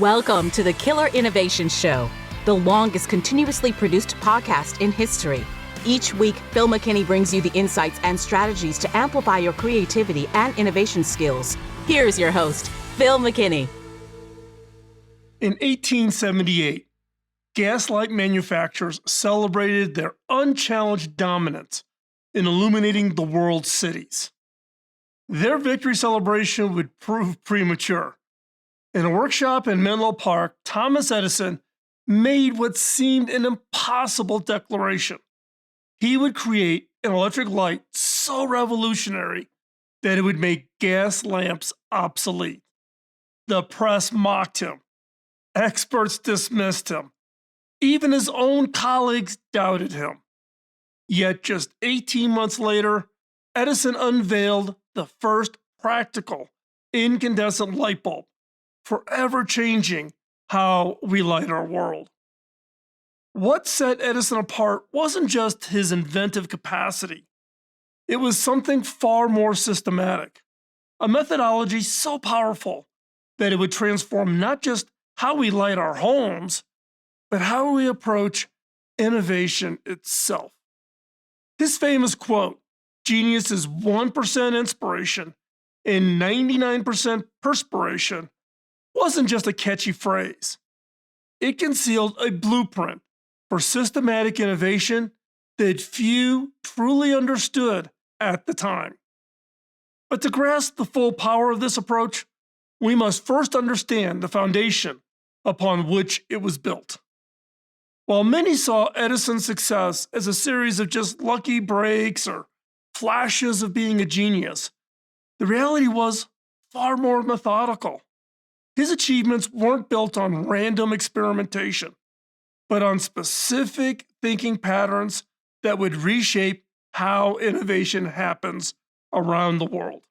Welcome to the Killer Innovation Show, the longest continuously produced podcast in history. Each week, Phil McKinney brings you the insights and strategies to amplify your creativity and innovation skills. Here's your host, Phil McKinney. In 1878, gaslight manufacturers celebrated their unchallenged dominance in illuminating the world's cities. Their victory celebration would prove premature. In a workshop in Menlo Park, Thomas Edison made what seemed an impossible declaration. He would create an electric light so revolutionary that it would make gas lamps obsolete. The press mocked him. Experts dismissed him. Even his own colleagues doubted him. Yet just 18 months later, Edison unveiled the first practical incandescent light bulb, forever changing how we light our world. What set Edison apart wasn't just his inventive capacity. It was something far more systematic, a methodology so powerful that it would transform not just how we light our homes, but how we approach innovation itself. His famous quote, "Genius is 1% inspiration and 99% perspiration," wasn't just a catchy phrase. It concealed a blueprint for systematic innovation that few truly understood at the time. But to grasp the full power of this approach, we must first understand the foundation upon which it was built. While many saw Edison's success as a series of just lucky breaks or flashes of being a genius, the reality was far more methodical. His achievements weren't built on random experimentation, but on specific thinking patterns that would reshape how innovation happens around the world.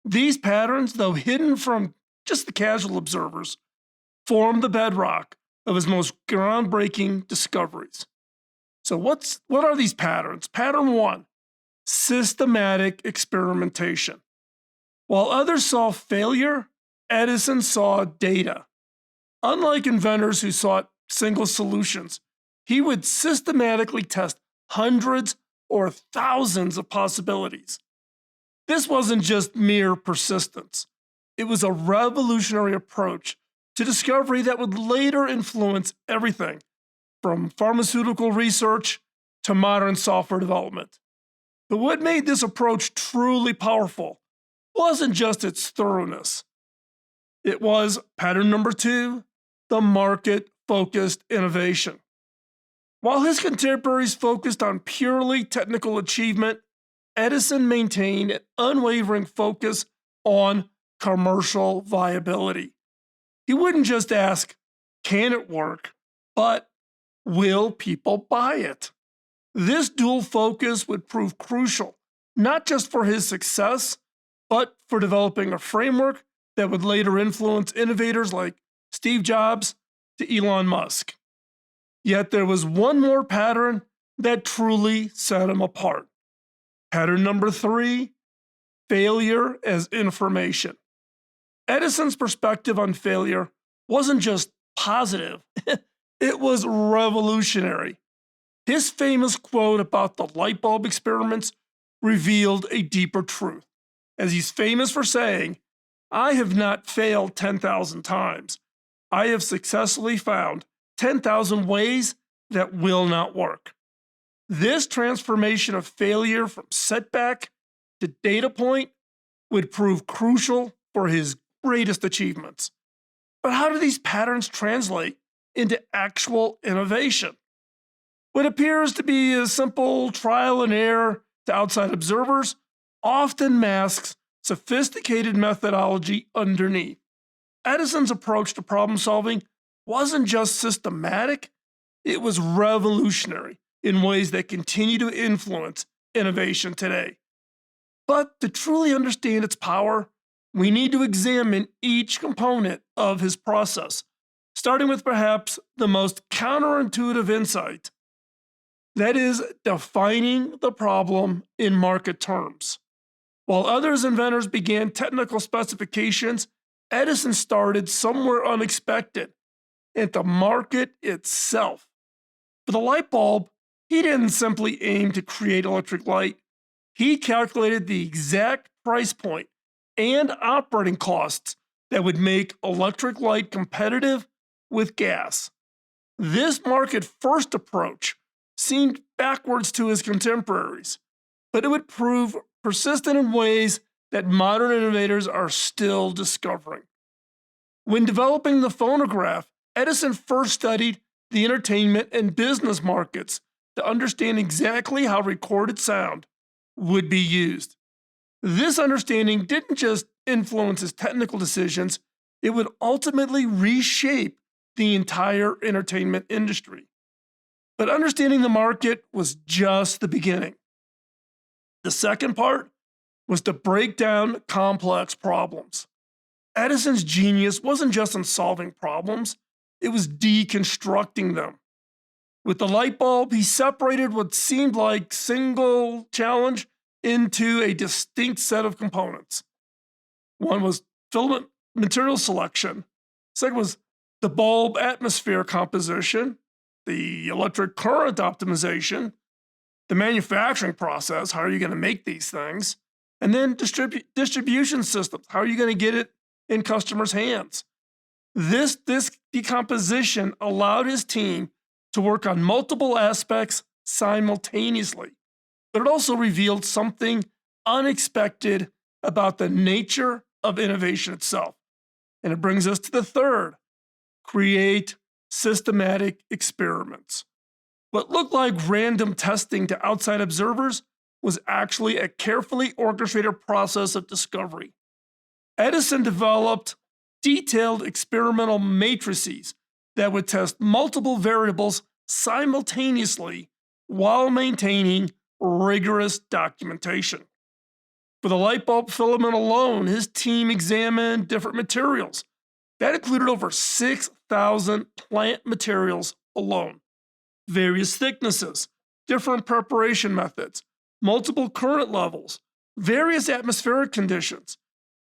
These patterns, though hidden from just the casual observers, form the bedrock of his most groundbreaking discoveries. So what are these patterns? Pattern 1, systematic experimentation. While others saw failure, Edison saw data. Unlike inventors who sought single solutions, he would systematically test hundreds or thousands of possibilities. This wasn't just mere persistence. It was a revolutionary approach to discovery that would later influence everything from pharmaceutical research to modern software development. But what made this approach truly powerful wasn't just its thoroughness. It was pattern number 2, the market-focused innovation. While his contemporaries focused on purely technical achievement, Edison maintained an unwavering focus on commercial viability. He wouldn't just ask, can it work, but will people buy it? This dual focus would prove crucial, not just for his success, but for developing a framework that would later influence innovators like Steve Jobs to Elon Musk. Yet there was one more pattern that truly set him apart. Pattern number 3, failure as information. Edison's perspective on failure wasn't just positive, it was revolutionary. His famous quote about the light bulb experiments revealed a deeper truth, as he's famous for saying, "I have not failed 10,000 times. I have successfully found 10,000 ways that will not work." This transformation of failure from setback to data point would prove crucial for his greatest achievements. But how do these patterns translate into actual innovation? What appears to be a simple trial and error to outside observers often masks sophisticated methodology underneath. Edison's approach to problem solving wasn't just systematic, it was revolutionary in ways that continue to influence innovation today. But to truly understand its power, we need to examine each component of his process, starting with perhaps the most counterintuitive insight. That is, defining the problem in market terms. While others inventors began technical specifications Edison started somewhere unexpected, at the market itself. For the light bulb, he didn't simply aim to create electric light, he calculated the exact price point and operating costs that would make electric light competitive with gas. This market first approach seemed backwards to his contemporaries, but it would prove persistent in ways that modern innovators are still discovering. When developing the phonograph, Edison first studied the entertainment and business markets to understand exactly how recorded sound would be used. This understanding didn't just influence his technical decisions, it would ultimately reshape the entire entertainment industry. But understanding the market was just the beginning. The second part was to break down complex problems. Edison's genius wasn't just in solving problems, it was deconstructing them. With the light bulb, he separated what seemed like single challenge into a distinct set of components. One was filament material selection. Second was the bulb atmosphere composition, the electric current optimization, the manufacturing process, how are you going to make these things, and then distribution systems, how are you going to get it in customers' hands. This decomposition allowed his team to work on multiple aspects simultaneously, but it also revealed something unexpected about the nature of innovation itself. And it brings us to the third: create systematic experiments. What looked like random testing to outside observers was actually a carefully orchestrated process of discovery. Edison developed detailed experimental matrices that would test multiple variables simultaneously while maintaining rigorous documentation. For the light bulb filament alone, his team examined different materials. That included over 6,000 plant materials alone, various thicknesses, different preparation methods, multiple current levels, various atmospheric conditions.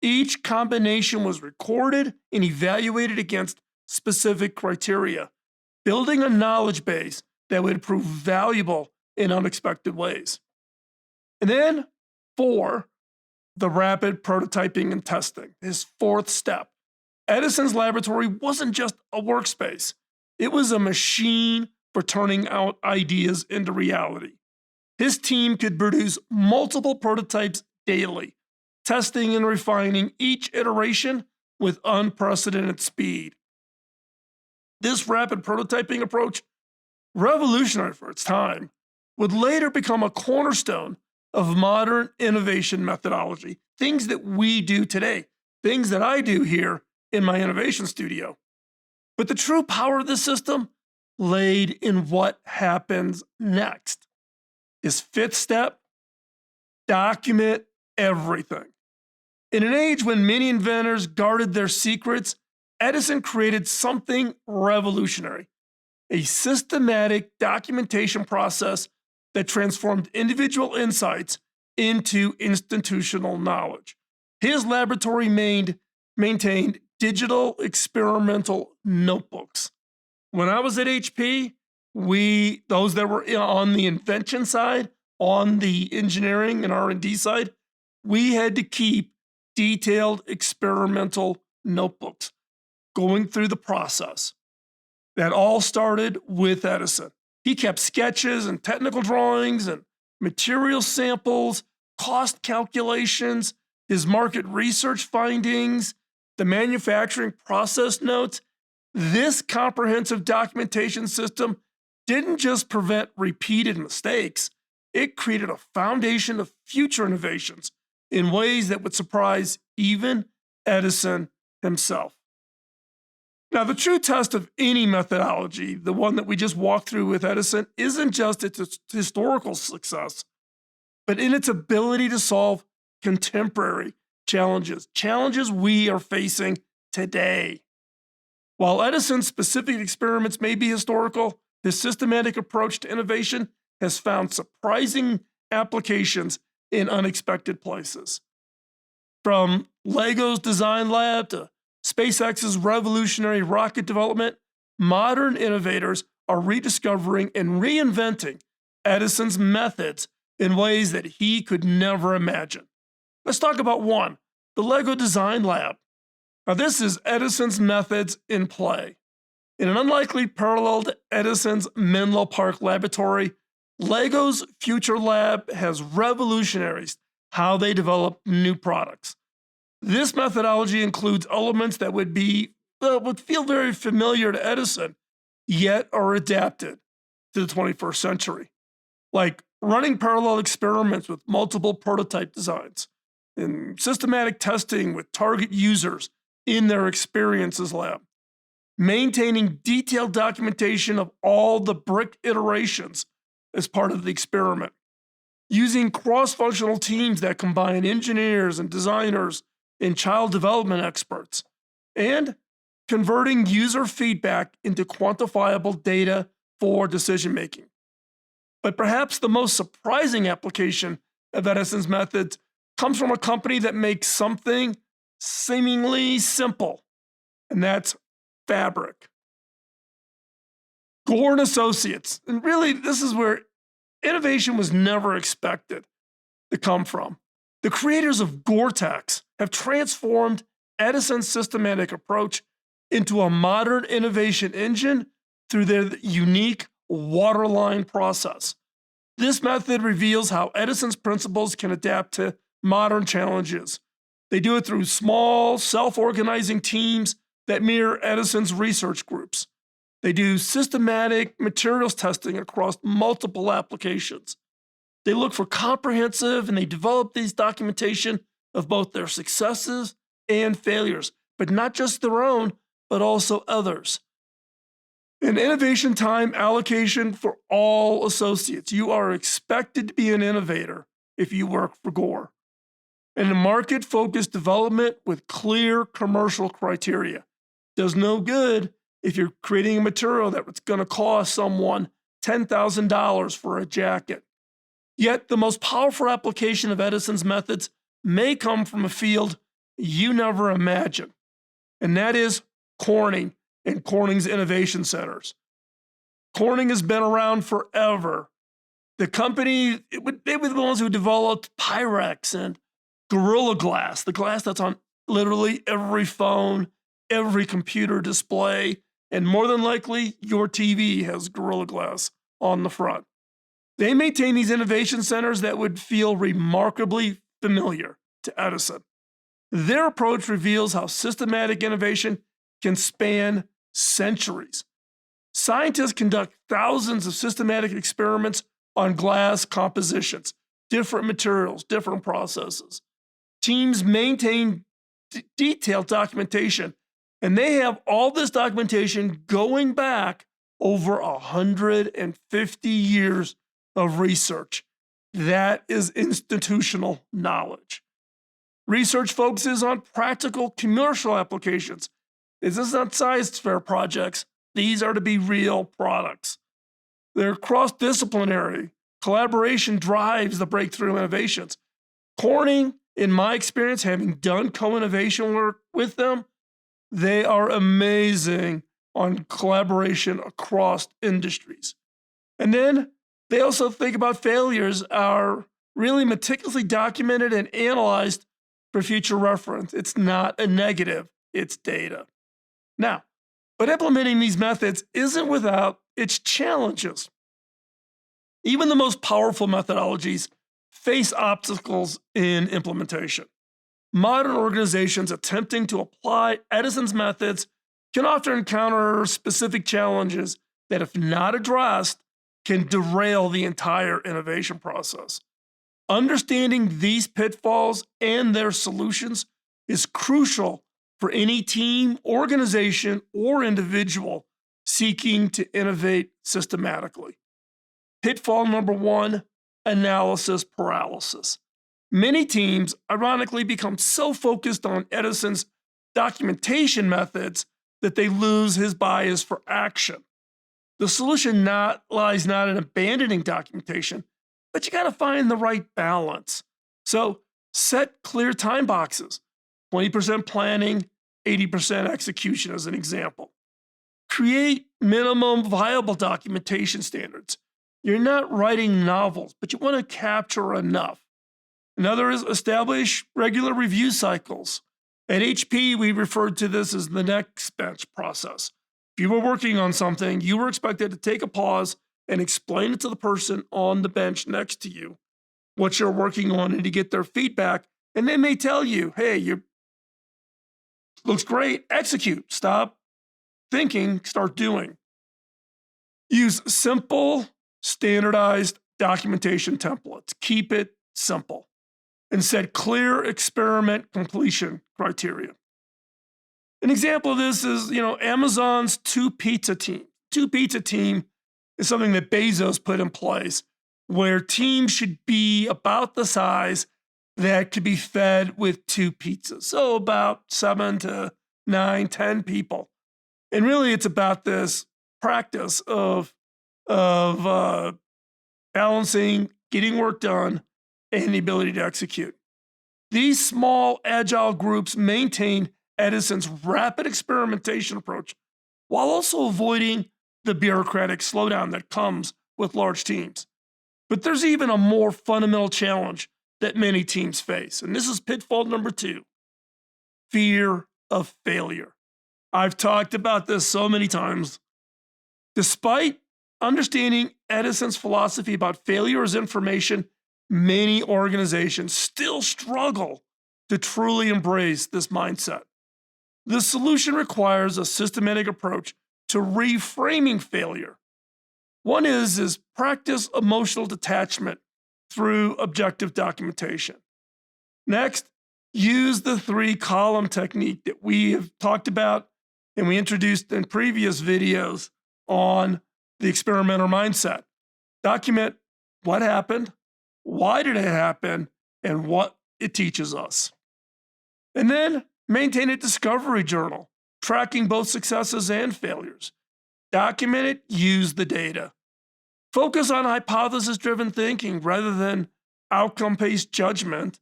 Each combination was recorded and evaluated against specific criteria, building a knowledge base that would prove valuable in unexpected ways. And then, 4, the rapid prototyping and testing, his fourth step. Edison's laboratory wasn't just a workspace, it was a machine for turning out ideas into reality. His team could produce multiple prototypes daily, testing and refining each iteration with unprecedented speed. This rapid prototyping approach, revolutionary for its time, would later become a cornerstone of modern innovation methodology, things that we do today, things that I do here in my innovation studio. But the true power of this system laid in what happens next. His fifth step: document everything. In an age when many inventors guarded their secrets, Edison created something revolutionary: a systematic documentation process that transformed individual insights into institutional knowledge. His laboratory maintained digital experimental notebooks. When I was at HP, those that were on the invention side, on the engineering and R&D side, we had to keep detailed experimental notebooks going through the process. That all started with Edison. He kept sketches and technical drawings and material samples, cost calculations, his market research findings, the manufacturing process notes. This comprehensive documentation system didn't just prevent repeated mistakes, it created a foundation of future innovations in ways that would surprise even Edison himself. Now, the true test of any methodology, the one that we just walked through with Edison, isn't just its historical success, but in its ability to solve contemporary challenges we are facing today. While Edison's specific experiments may be historical, his systematic approach to innovation has found surprising applications in unexpected places. From Lego's design lab to SpaceX's revolutionary rocket development, modern innovators are rediscovering and reinventing Edison's methods in ways that he could never imagine. Let's talk about one, the LEGO Design Lab. Now, this is Edison's methods in play. In an unlikely parallel to Edison's Menlo Park laboratory, LEGO's Future Lab has revolutionized how they develop new products. This methodology includes elements that would feel very familiar to Edison, yet are adapted to the 21st century, like running parallel experiments with multiple prototype designs and systematic testing with target users in their experiences lab, maintaining detailed documentation of all the brick iterations as part of the experiment, using cross-functional teams that combine engineers and designers and child development experts, and converting user feedback into quantifiable data for decision-making. But perhaps the most surprising application of Edison's methods comes from a company that makes something seemingly simple, and that's fabric. Gore and Associates, and really this is where innovation was never expected to come from. The creators of Gore-Tex have transformed Edison's systematic approach into a modern innovation engine through their unique waterline process. This method reveals how Edison's principles can adapt to modern challenges. They do it through small, self-organizing teams that mirror Edison's research groups. They do systematic materials testing across multiple applications. They look for comprehensive and they develop these documentation of both their successes and failures, but not just their own, but also others. An innovation time allocation for all associates. You are expected to be an innovator if you work for Gore. And a market-focused development with clear commercial criteria. Does no good if you're creating a material that's going to cost someone $10,000 for a jacket. Yet the most powerful application of Edison's methods may come from a field you never imagined, and that is Corning and Corning's innovation centers. Corning has been around forever. The company, they were the ones who developed Pyrex and Gorilla Glass, the glass that's on literally every phone, every computer display, and more than likely your TV has Gorilla Glass on the front. They maintain these innovation centers that would feel remarkably familiar to Edison. Their approach reveals how systematic innovation can span centuries. Scientists conduct thousands of systematic experiments on glass compositions, different materials, different processes. Teams maintain detailed documentation, and they have all this documentation going back over 150 years of research. That is institutional knowledge. Research focuses on practical commercial applications. This is not science fair projects. These are to be real products. They're cross-disciplinary. Collaboration drives the breakthrough innovations. Corning, in my experience, having done co-innovation work with them, they are amazing on collaboration across industries. And then they also think about failures are really meticulously documented and analyzed for future reference. It's not a negative, it's data. Now, but implementing these methods isn't without its challenges. Even the most powerful methodologies face obstacles in implementation. Modern organizations attempting to apply Edison's methods can often encounter specific challenges that, if not addressed, can derail the entire innovation process. Understanding these pitfalls and their solutions is crucial for any team, organization, or individual seeking to innovate systematically. Pitfall number one, analysis paralysis. Many teams, ironically, become so focused on Edison's documentation methods that they lose his bias for action. The solution lies not in abandoning documentation, but you got to find the right balance. So set clear time boxes, 20% planning, 80% execution as an example. Create minimum viable documentation standards. You're not writing novels, but you want to capture enough. Another is establish regular review cycles. At HP, we referred to this as the next bench process. If you were working on something, you were expected to take a pause and explain it to the person on the bench next to you what you're working on and to get their feedback. And they may tell you, hey, you looks great, execute, stop thinking, start doing. Use simple, standardized documentation templates. Keep it simple. And set clear experiment completion criteria. An example of this is, Amazon's two-pizza team. Two-pizza team is something that Bezos put in place where teams should be about the size that could be fed with two pizzas. So about 7 to 9, 10 people. And really it's about this practice of balancing, getting work done, and the ability to execute. These small, agile groups maintain Edison's rapid experimentation approach while also avoiding the bureaucratic slowdown that comes with large teams. But there's even a more fundamental challenge that many teams face, and this is pitfall number 2, fear of failure. I've talked about this so many times. Despite understanding Edison's philosophy about failure as information, many organizations still struggle to truly embrace this mindset. The solution requires a systematic approach to reframing failure. One is practice emotional detachment through objective documentation. Next, use the 3-column technique that we have talked about and we introduced in previous videos on the experimenter mindset. Document what happened, why did it happen, and what it teaches us. And then maintain a discovery journal, tracking both successes and failures. Document it, use the data. Focus on hypothesis-driven thinking rather than outcome-based judgment.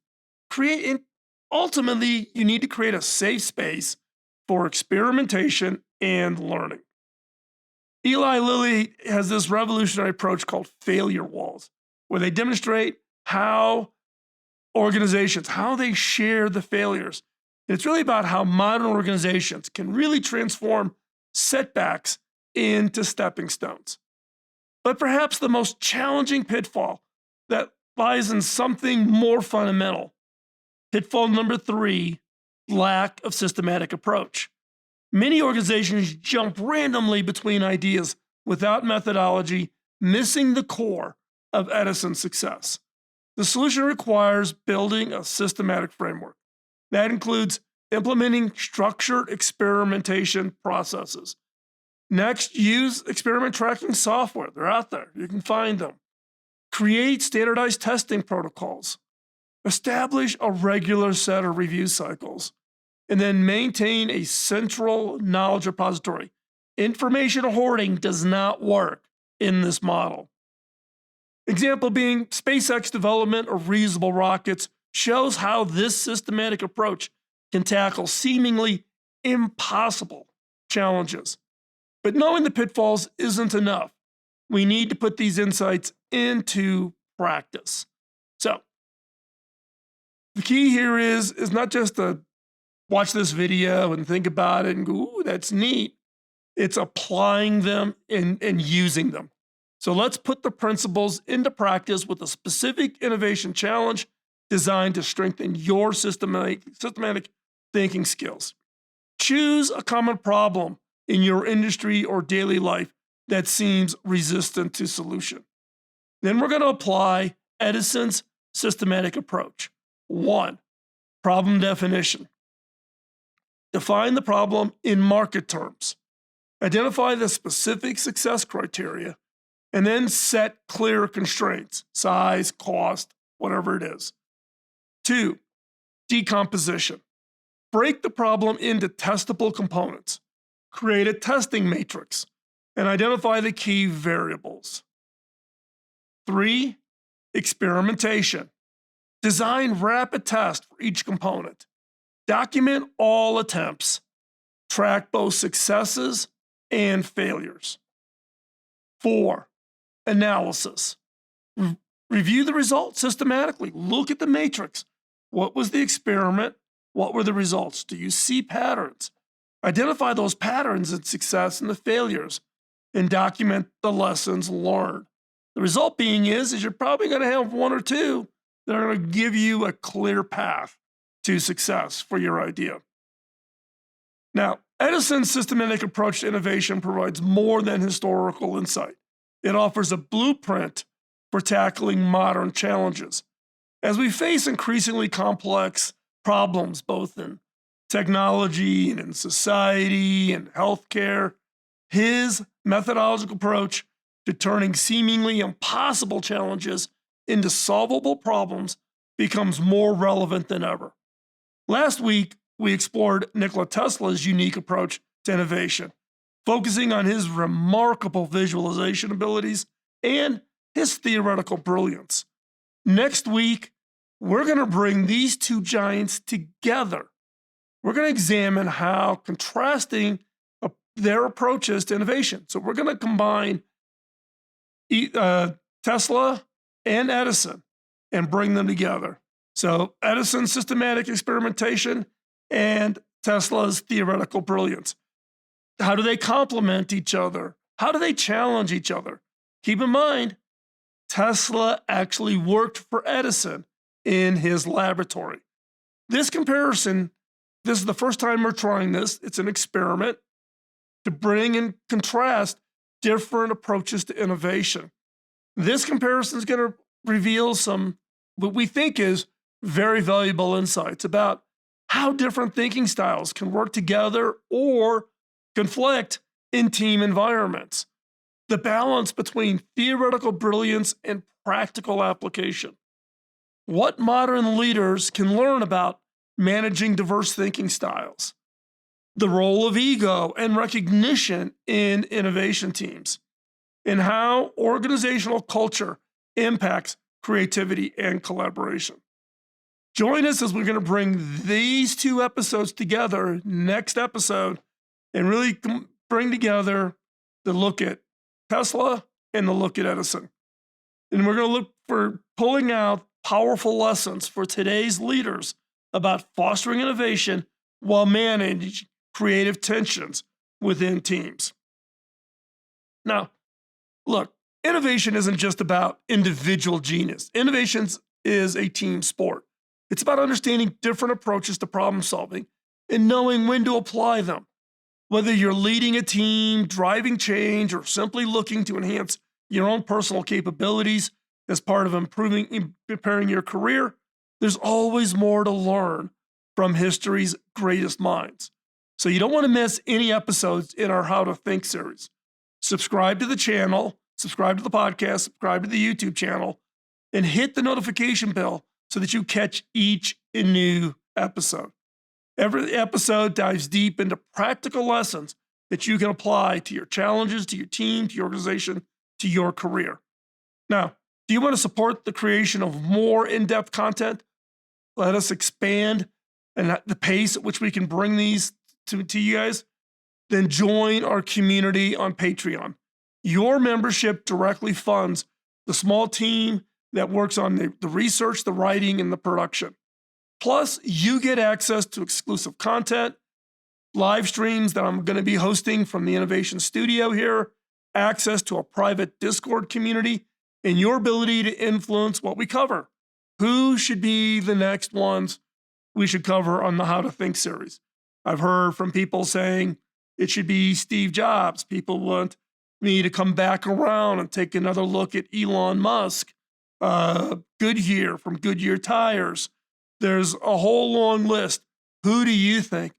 Ultimately, you need to create a safe space for experimentation and learning. Eli Lilly has this revolutionary approach called failure walls, where they demonstrate how organizations, how they share the failures. And it's really about how modern organizations can really transform setbacks into stepping stones. But perhaps the most challenging pitfall that lies in something more fundamental. Pitfall number 3, lack of systematic approach. Many organizations jump randomly between ideas without methodology, missing the core of Edison's success. The solution requires building a systematic framework. That includes implementing structured experimentation processes. Next, use experiment tracking software. They're out there. You can find them. Create standardized testing protocols. Establish a regular set of review cycles. And then maintain a central knowledge repository. Information hoarding does not work in this model. Example being SpaceX development of reusable rockets shows how this systematic approach can tackle seemingly impossible challenges. But knowing the pitfalls isn't enough. We need to put these insights into practice. So, the key here is not just to watch this video and think about it and go, ooh, that's neat. It's applying them and using them. So let's put the principles into practice with a specific innovation challenge designed to strengthen your systematic thinking skills. Choose a common problem in your industry or daily life that seems resistant to solution. Then we're going to apply Edison's systematic approach. 1, problem definition. Define the problem in market terms. Identify the specific success criteria, and then set clear constraints, size, cost, whatever it is. 2, decomposition. Break the problem into testable components. Create a testing matrix and identify the key variables. 3, experimentation. Design rapid tests for each component. Document all attempts track both successes and failures. 4, analysis. Review the results systematically. Look at the matrix. What was the experiment? What were the results? Do you see patterns? Identify those patterns in success and the failures and document the lessons learned. The result being is you're probably going to have one or two that are going to give you a clear path to success for your idea. Now, Edison's systematic approach to innovation provides more than historical insight. It offers a blueprint for tackling modern challenges. As we face increasingly complex problems, both in technology and in society and healthcare, his methodological approach to turning seemingly impossible challenges into solvable problems becomes more relevant than ever. Last week, we explored Nikola Tesla's unique approach to innovation, focusing on his remarkable visualization abilities and his theoretical brilliance. Next week, we're going to bring these two giants together. We're going to examine how contrasting their approaches to innovation. So we're going to combine Tesla and Edison and bring them together. So Edison's systematic experimentation and Tesla's theoretical brilliance. How do they complement each other? How do they challenge each other? Keep in mind, Tesla actually worked for Edison in his laboratory. This comparison, this is the first time we're trying this. It's an experiment to bring and contrast different approaches to innovation. This comparison is going to reveal some, what we think is very valuable insights about how different thinking styles can work together or conflict in team environments. The balance between theoretical brilliance and practical application. What modern leaders can learn about managing diverse thinking styles. The role of ego and recognition in innovation teams, and how organizational culture impacts creativity and collaboration. Join us as we're going to bring these two episodes together next episode and really bring together the look at Tesla and the look at Edison. And we're going to look for pulling out powerful lessons for today's leaders about fostering innovation while managing creative tensions within teams. Now, look, innovation isn't just about individual genius. Innovation is a team sport. It's about understanding different approaches to problem solving and knowing when to apply them. Whether you're leading a team, driving change, or simply looking to enhance your own personal capabilities as part of improving and preparing your career, there's always more to learn from history's greatest minds. So you don't want to miss any episodes in our How to Think series. Subscribe to the channel, subscribe to the podcast, subscribe to the YouTube channel, and hit the notification bell so that you catch each new episode. Every episode dives deep into practical lessons that you can apply to your challenges, to your team, to your organization, to your career. Now, do you want to support the creation of more in-depth content? Let us expand and the pace at which we can bring these to you guys. Then join our community on Patreon. Your membership directly funds the small team that works on the research, the writing, and the production. Plus, you get access to exclusive content, live streams that I'm going to be hosting from the Innovation Studio here, access to a private Discord community, and your ability to influence what we cover. Who should be the next ones we should cover on the How to Think series? I've heard from people saying it should be Steve Jobs. People want me to come back around and take another look at Elon Musk, Goodyear from Goodyear Tires. There's a whole long list. Who do you think?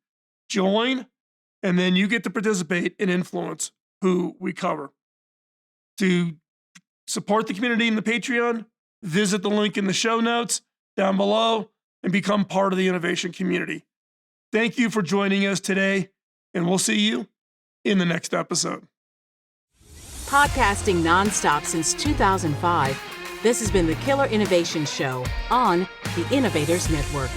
Join, and then you get to participate and influence who we cover. To support the community in the Patreon, visit the link in the show notes down below and become part of the innovation community. Thank you for joining us today, and we'll see you in the next episode. Podcasting nonstop since 2005, this has been the Killer Innovation Show on the Innovators Network.